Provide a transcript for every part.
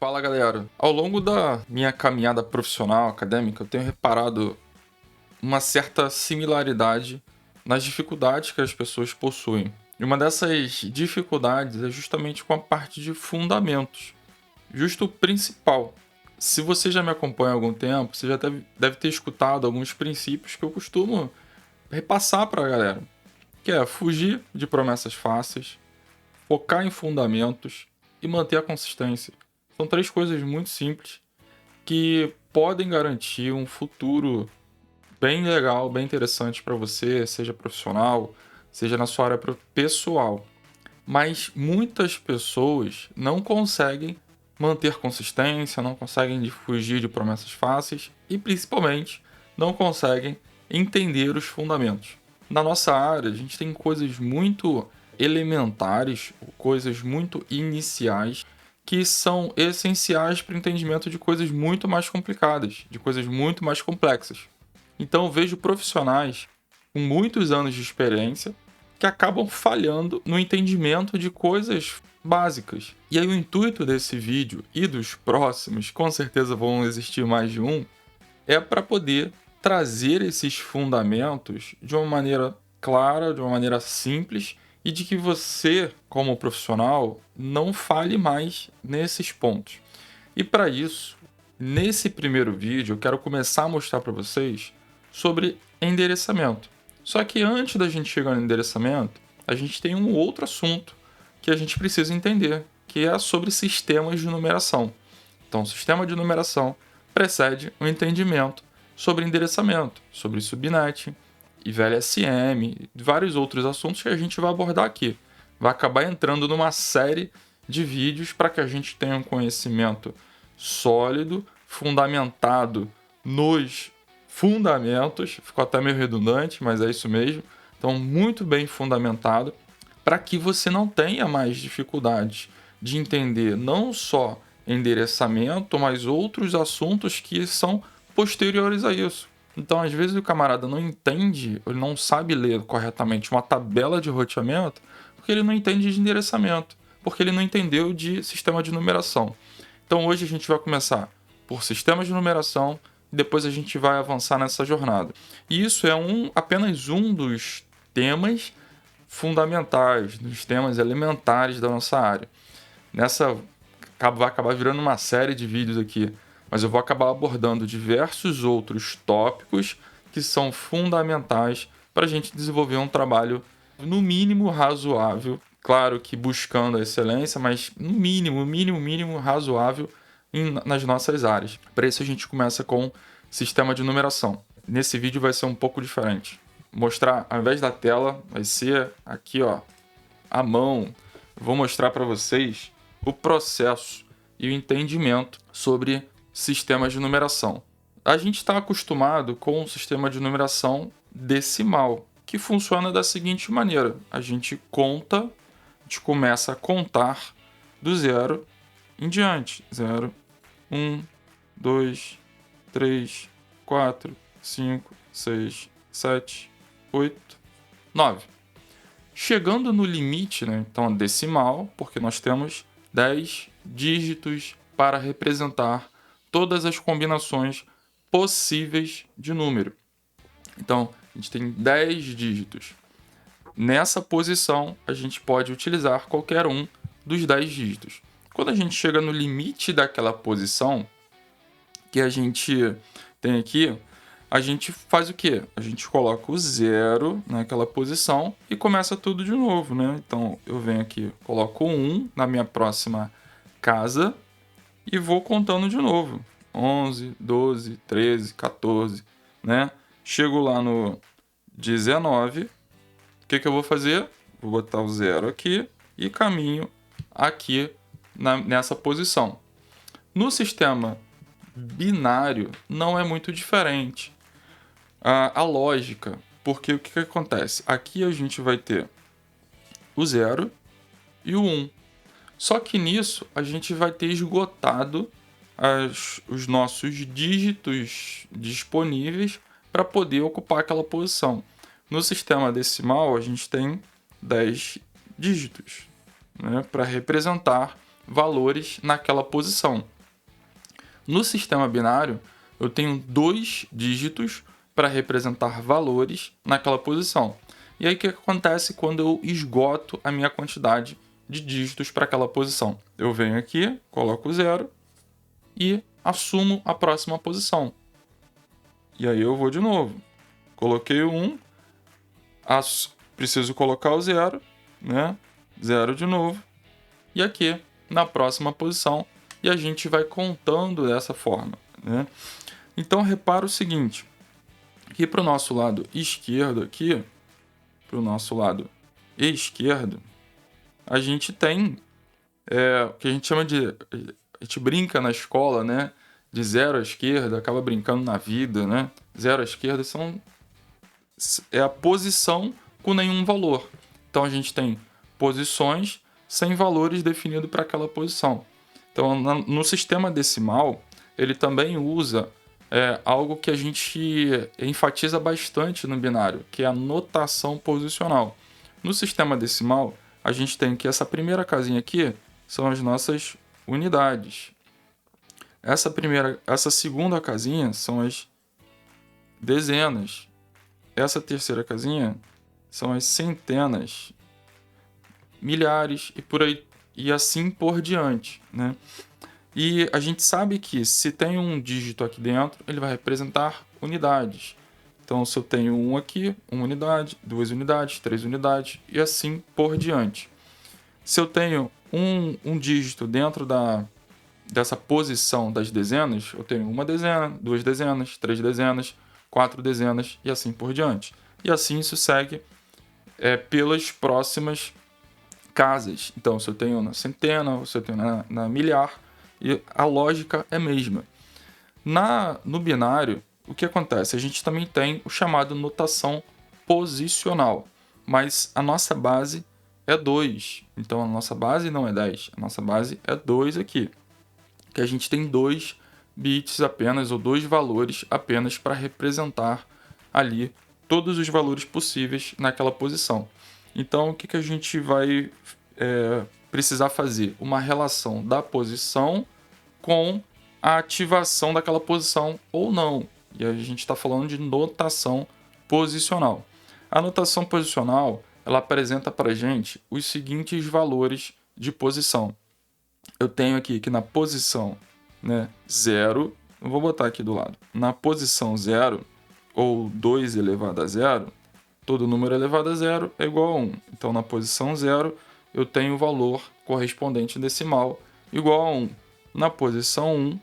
Fala galera, ao longo da minha caminhada profissional, acadêmica, eu tenho reparado uma certa similaridade nas dificuldades que as pessoas possuem. E uma dessas dificuldades é justamente com a parte de fundamentos, justo o principal. Se você já me acompanha há algum tempo, você já deve ter escutado alguns princípios que eu costumo repassar para a galera, que é fugir de promessas fáceis, focar em fundamentos e manter a consistência. São três coisas muito simples que podem garantir um futuro bem legal, bem interessante para você, seja profissional, seja na sua área pessoal. Mas muitas pessoas não conseguem manter consistência, não conseguem fugir de promessas fáceis e principalmente não conseguem entender os fundamentos. Na nossa área, a gente tem coisas muito elementares, coisas muito iniciais que são essenciais para o entendimento de coisas muito mais complicadas, de coisas muito mais complexas. Então eu vejo profissionais com muitos anos de experiência que acabam falhando no entendimento de coisas básicas. E aí o intuito desse vídeo e dos próximos, com certeza vão existir mais de um, é para poder trazer esses fundamentos de uma maneira clara, de uma maneira simples e de que você, como profissional, não falhe mais nesses pontos. E para isso, nesse primeiro vídeo, eu quero começar a mostrar para vocês sobre endereçamento. Só que antes da gente chegar no endereçamento, a gente tem um outro assunto que a gente precisa entender, que é sobre sistemas de numeração. Então, o sistema de numeração precede o entendimento sobre endereçamento, sobre subnet, e VLSM, e vários outros assuntos que a gente vai abordar aqui. Vai acabar entrando numa série de vídeos para que a gente tenha um conhecimento sólido, fundamentado nos fundamentos. Ficou até meio redundante, mas é isso mesmo. Então, muito bem fundamentado, para que você não tenha mais dificuldades de entender não só endereçamento, mas outros assuntos que são posteriores a isso. Então, às vezes, o camarada não entende, ele não sabe ler corretamente uma tabela de roteamento, porque ele não entende de endereçamento, porque ele não entendeu de sistema de numeração. Então, hoje a gente vai começar por sistemas de numeração e depois a gente vai avançar nessa jornada. E isso é apenas um dos temas fundamentais, dos temas elementares da nossa área. Vai acabar virando uma série de vídeos aqui, mas eu vou acabar abordando diversos outros tópicos que são fundamentais para a gente desenvolver um trabalho, no mínimo, razoável. Claro que buscando a excelência, mas no mínimo razoável nas nossas áreas. Para isso a gente começa com sistema de numeração. Nesse vídeo vai ser um pouco diferente. Mostrar, ao invés da tela, vai ser aqui, ó, à mão. Vou mostrar para vocês o processo e o entendimento sobre sistemas de numeração. A gente está acostumado com um sistema de numeração decimal, que funciona da seguinte maneira: a gente começa a contar do zero em diante. 0, 1, 2, 3, 4, 5, 6, 7, 8, 9. Chegando no limite, né, então decimal, porque nós temos 10 dígitos para representar todas as combinações possíveis de número. Então, a gente tem 10 dígitos. Nessa posição, a gente pode utilizar qualquer um dos 10 dígitos. Quando a gente chega no limite daquela posição, que a gente tem aqui, a gente faz o quê? A gente coloca o 0 naquela posição e começa tudo de novo, né? Então, eu venho aqui, coloco 1 na minha próxima casa e vou contando de novo. 11, 12, 13, 14, né? Chego lá no 19. O que eu vou fazer? Vou botar o 0 aqui e caminho aqui nessa posição. No sistema binário não é muito diferente a lógica, porque o que acontece? Aqui a gente vai ter o 0 e o 1. Só que nisso a gente vai ter esgotado os nossos dígitos disponíveis para poder ocupar aquela posição. No sistema decimal, a gente tem 10 dígitos, né, para representar valores naquela posição. No sistema binário, eu tenho 2 dígitos para representar valores naquela posição. E aí o que acontece quando eu esgoto a minha quantidade de dígitos para aquela posição? Eu venho aqui, coloco 0 e assumo a próxima posição. E aí eu vou de novo. Coloquei o 1, preciso colocar o 0, né? 0 de novo. E aqui, na próxima posição, e a gente vai contando dessa forma, né? Então, repara o seguinte, que para o nosso lado esquerdo aqui, para o nosso lado esquerdo, a gente tem o que a gente chama de... A gente brinca na escola, né? De 0 à esquerda, acaba brincando na vida, né? 0 à esquerda é a posição com nenhum valor. Então, a gente tem posições sem valores definidos para aquela posição. Então, no sistema decimal, ele também usa algo que a gente enfatiza bastante no binário, que é a notação posicional. No sistema decimal, a gente tem que essa primeira casinha aqui são as nossas unidades. Essa segunda casinha são as dezenas. Essa terceira casinha são as centenas, milhares e por aí e assim por diante, né? E a gente sabe que se tem um dígito aqui dentro, ele vai representar unidades. Então, se eu tenho 1 aqui, 1 unidade, 2 unidades, 3 unidades e assim por diante. Se eu tenho um dígito dentro dessa posição das dezenas, eu tenho 1 dezena, 2 dezenas, 3 dezenas, 4 dezenas e assim por diante. E assim isso segue pelas próximas casas. Então, se eu tenho na centena, se eu tenho na milhar, e a lógica é a mesma. No binário, o que acontece? A gente também tem o chamado notação posicional, mas a nossa base é 2. Então, a nossa base não é 10, a nossa base é 2 aqui. Que a gente tem 2 bits apenas, ou 2 valores apenas para representar ali todos os valores possíveis naquela posição. Então, o que a gente vai precisar fazer? Uma relação da posição com a ativação daquela posição ou não. E a gente está falando de notação posicional. A notação posicional, ela apresenta para a gente os seguintes valores de posição. Eu tenho aqui que na posição 0, eu vou botar aqui do lado, na posição 0, ou 2 elevado a 0, todo número elevado a 0 é igual a 1. Então, na posição 0, eu tenho o valor correspondente decimal igual a 1. Na posição 1,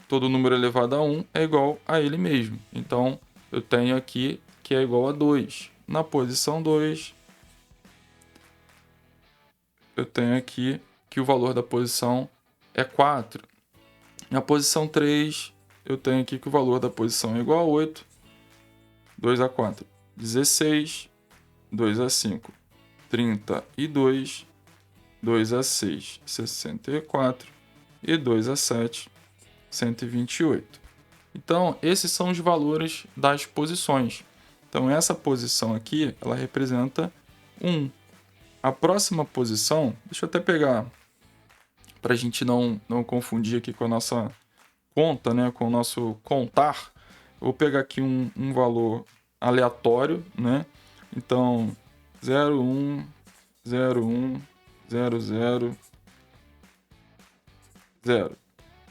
todo número elevado a 1 é igual a ele mesmo. Então, eu tenho aqui que é igual a 2. Na posição 2, eu tenho aqui que o valor da posição é 4. Na posição 3, eu tenho aqui que o valor da posição é igual a 8. 2 a 4, 16. 2 a 5, 32. 2 a 6, 64. E 2 a 7, 128. Então, esses são os valores das posições. Então, essa posição aqui, ela representa 1. A próxima posição, deixa eu até pegar, para a gente não confundir aqui com a nossa conta, né, com o nosso contar. Eu vou pegar aqui um valor aleatório, né? Então, 0, 1, 0, 1, 0, 0, 0.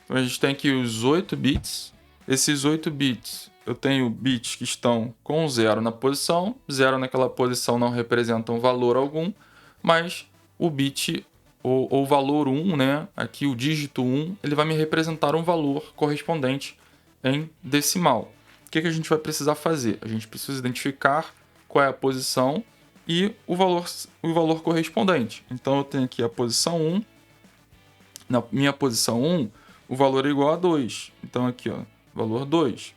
Então, a gente tem aqui os 8 bits. Esses 8 bits, eu tenho bits que estão com 0 na posição. 0 naquela posição não representa um valor algum, mas o bit, ou o valor 1, né? Aqui o dígito 1, ele vai me representar um valor correspondente em decimal. O que a gente vai precisar fazer? A gente precisa identificar qual é a posição e o valor correspondente. Então, eu tenho aqui a posição 1. Na minha posição 1, o valor é igual a 2. Então, aqui, ó, valor 2.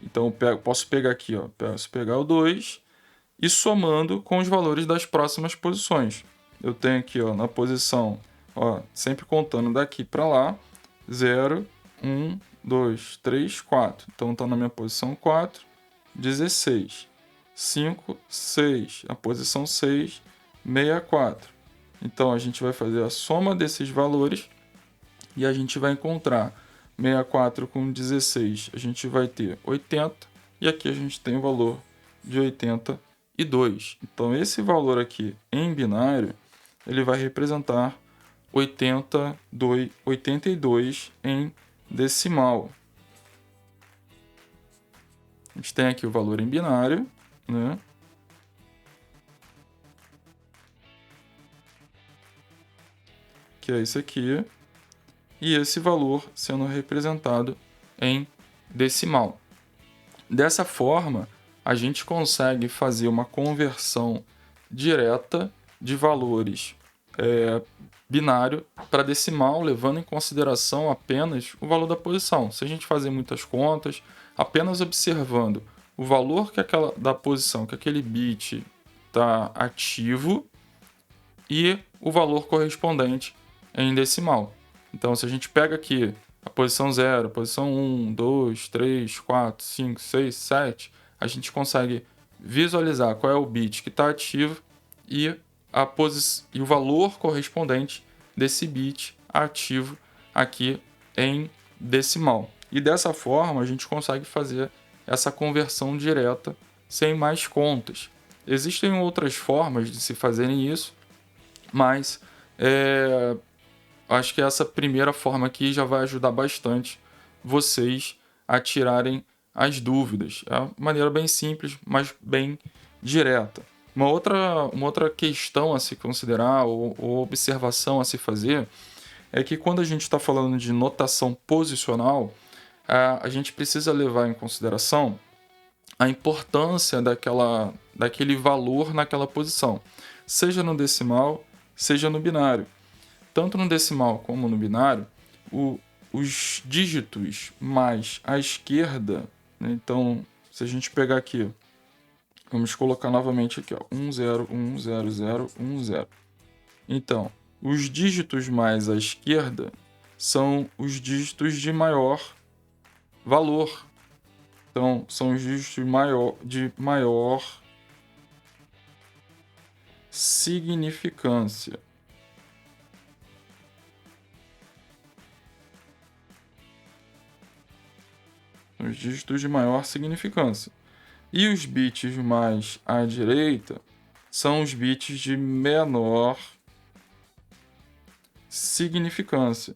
Então, eu posso pegar aqui, ó, posso pegar o 2 e somando com os valores das próximas posições. Eu tenho aqui, ó, na posição, ó, sempre contando daqui para lá, 0, 1, 2, 3, 4. Então, está na minha posição 4, 16. 5, 6. A posição 6, 64. Então, a gente vai fazer a soma desses valores e a gente vai encontrar 64 com 16, a gente vai ter 80, e aqui a gente tem o valor de 82. Então, esse valor aqui em binário, ele vai representar 82 em decimal. A gente tem aqui o valor em binário, né? Que é isso aqui, e esse valor sendo representado em decimal. Dessa forma, a gente consegue fazer uma conversão direta de valores binário para decimal, levando em consideração apenas o valor da posição. Se a gente fazer muitas contas, apenas observando o valor da posição que aquele bit está ativo e o valor correspondente em decimal. Então, se a gente pega aqui a posição 0, a posição 1, 2, 3, 4, 5, 6, 7, a gente consegue visualizar qual é o bit que está ativo e o valor correspondente desse bit ativo aqui em decimal. E dessa forma, a gente consegue fazer essa conversão direta sem mais contas. Existem outras formas de se fazerem isso, mas acho que essa primeira forma aqui já vai ajudar bastante vocês a tirarem as dúvidas. É uma maneira bem simples, mas bem direta. Uma outra questão a se considerar ou observação a se fazer é que quando a gente está falando de notação posicional, a gente precisa levar em consideração a importância daquele valor naquela posição, seja no decimal, seja no binário. Tanto no decimal como no binário, os dígitos mais à esquerda, né? Então, se a gente pegar aqui, vamos colocar novamente aqui, ó, 10, 100, 10. Então, os dígitos mais à esquerda são os dígitos de maior valor. Então, são os dígitos de maior significância. Os dígitos de maior significância. E os bits mais à direita são os bits de menor significância.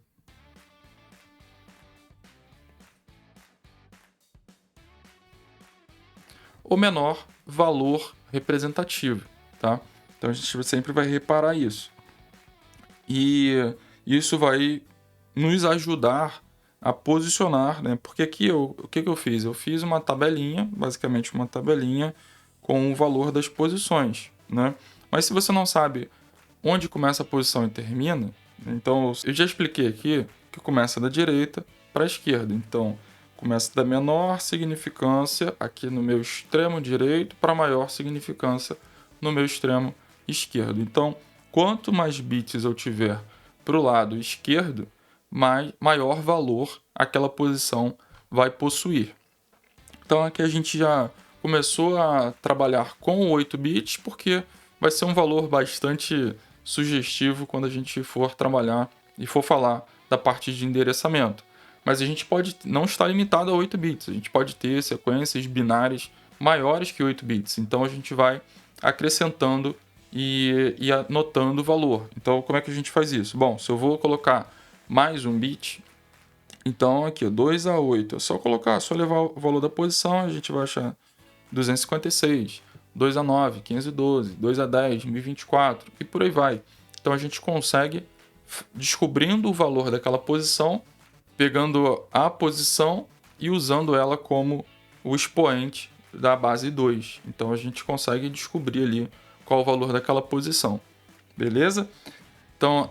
O menor valor representativo, tá? Então a gente sempre vai reparar isso. E isso vai nos ajudar a posicionar, né? Porque aqui o que eu fiz? Eu fiz uma tabelinha, basicamente uma tabelinha com o valor das posições, né? Mas se você não sabe onde começa a posição e termina, então eu já expliquei aqui que começa da direita para a esquerda. Então, começa da menor significância aqui no meu extremo direito para maior significância no meu extremo esquerdo. Então, quanto mais bits eu tiver para o lado esquerdo, maior valor aquela posição vai possuir. Então, aqui a gente já começou a trabalhar com 8 bits, porque vai ser um valor bastante sugestivo quando a gente for trabalhar e for falar da parte de endereçamento. Mas a gente pode não estar limitado a 8 bits, a gente pode ter sequências binárias maiores que 8 bits. Então a gente vai acrescentando e anotando o valor. Então como é que a gente faz isso? Bom, se eu vou colocar mais um bit, então aqui 2 a 8, é só levar o valor da posição, a gente vai achar 256, 2 a 9, 512, 2 a 10, 1024 e por aí vai. Então a gente consegue, descobrindo o valor daquela posição, pegando a posição e usando ela como o expoente da base 2. Então a gente consegue descobrir ali qual o valor daquela posição. Beleza? Então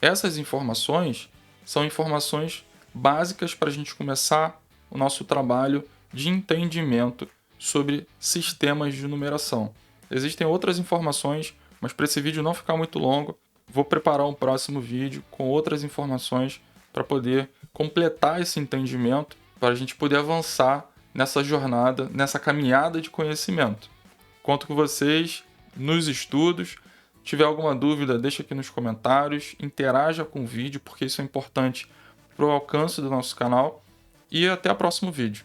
essas informações são informações básicas para a gente começar o nosso trabalho de entendimento sobre sistemas de numeração. Existem outras informações, mas para esse vídeo não ficar muito longo, vou preparar um próximo vídeo com outras informações para poder completar esse entendimento, para a gente poder avançar nessa jornada, nessa caminhada de conhecimento. Conto com vocês nos estudos. Se tiver alguma dúvida, deixa aqui nos comentários, interaja com o vídeo, porque isso é importante para o alcance do nosso canal e até o próximo vídeo.